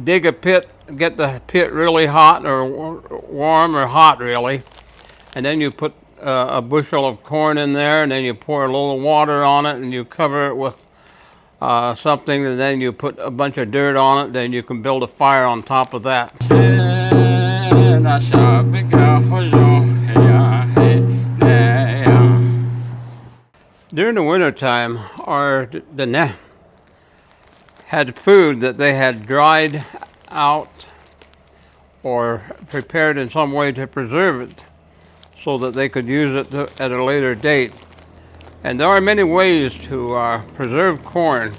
dig a pit, get the pit really hot or warm or hot really, and then you put a bushel of corn in there, and then you pour a little water on it, and you cover it with something, and then you put a bunch of dirt on it. Then you can build a fire on top of that. During the wintertime, our Diné had food that they had dried out or prepared in some way to preserve it so that they could use it at a later date. And there are many ways to preserve corn,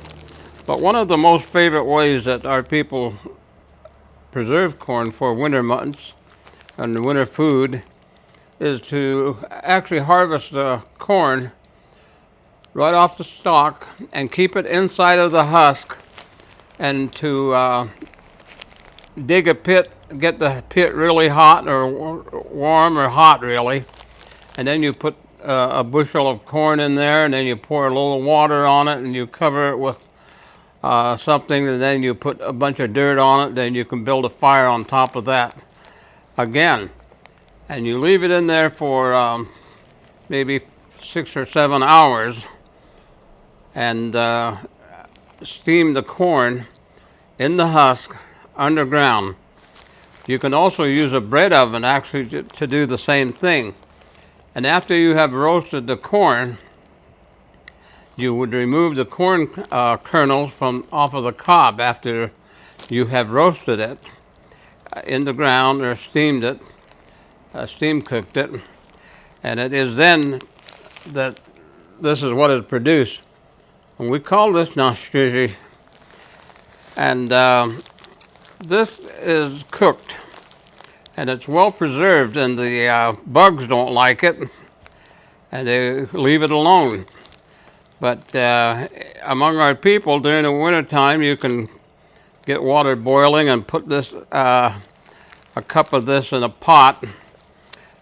but one of the most favorite ways that our people preserve corn for winter months and winter food is to actually harvest the corn right off the stalk and keep it inside of the husk, and to dig a pit, get the pit really hot or warm or hot really, and then you put a bushel of corn in there, and then you pour a little water on it, and you cover it with something, and then you put a bunch of dirt on it. Then you can build a fire on top of that again, and you leave it in there for maybe 6 or 7 hours, and steam the corn in the husk underground. You can also use a bread oven actually to do the same thing. And after you have roasted the corn, you would remove the corn kernels from off of the cob after you have roasted it in the ground or steamed it, steam cooked it, and it is then that this is what is produced. And we call this nashiji, and this is cooked, and it's well preserved, and the bugs don't like it, and they leave it alone. But among our people during the wintertime, you can get water boiling and put this a cup of this in a pot,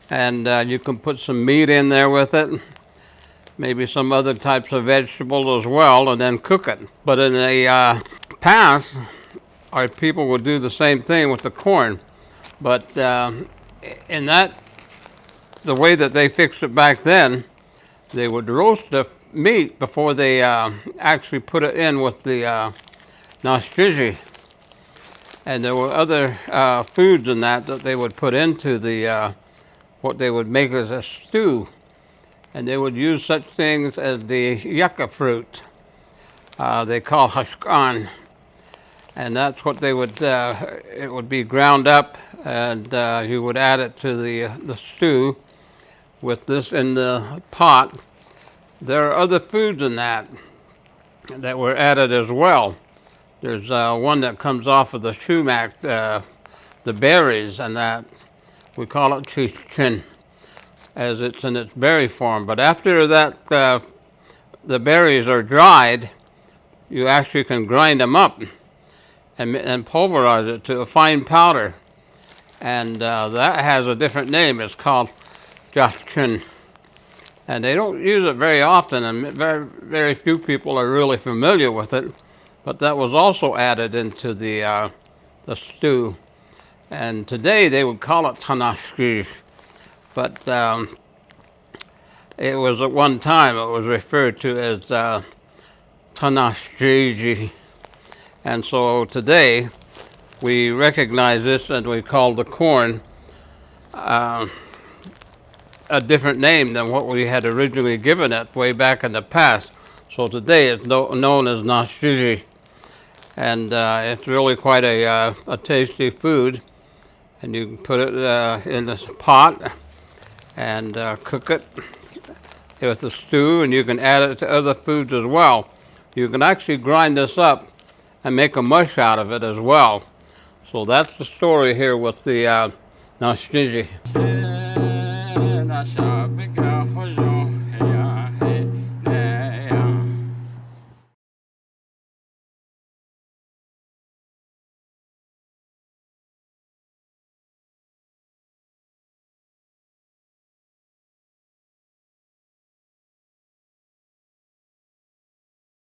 and you can put some meat in there with it, maybe some other types of vegetables as well, and then cook it. But in the past, our people would do the same thing with the corn. But in that, the way that they fixed it back then, they would roast the meat before they actually put it in with the nashiji. And there were other foods in that they would put into the what they would make as a stew. And they would use such things as the yucca fruit, they call hashkan, and that's what they would, it would be ground up, and you would add it to the stew with this in the pot. There are other foods in that were added as well. There's one that comes off of the sumac, the berries, and that we call it chichin, as it's in its berry form. But after that, the berries are dried, you actually can grind them up and pulverize it to a fine powder. And that has a different name. It's called jachin. And they don't use it very often, and very few people are really familiar with it. But that was also added into the stew. And today they would call it tanashkish. But it was at one time, it was referred to as tanashiji. And so today we recognize this, and we call the corn a different name than what we had originally given it way back in the past. So today it's known as nashiji. And it's really quite a tasty food. And you can put it in this pot and cook it with a stew, and you can add it to other foods as well. You can actually grind this up and make a mush out of it as well. So that's the story here with the nashiji.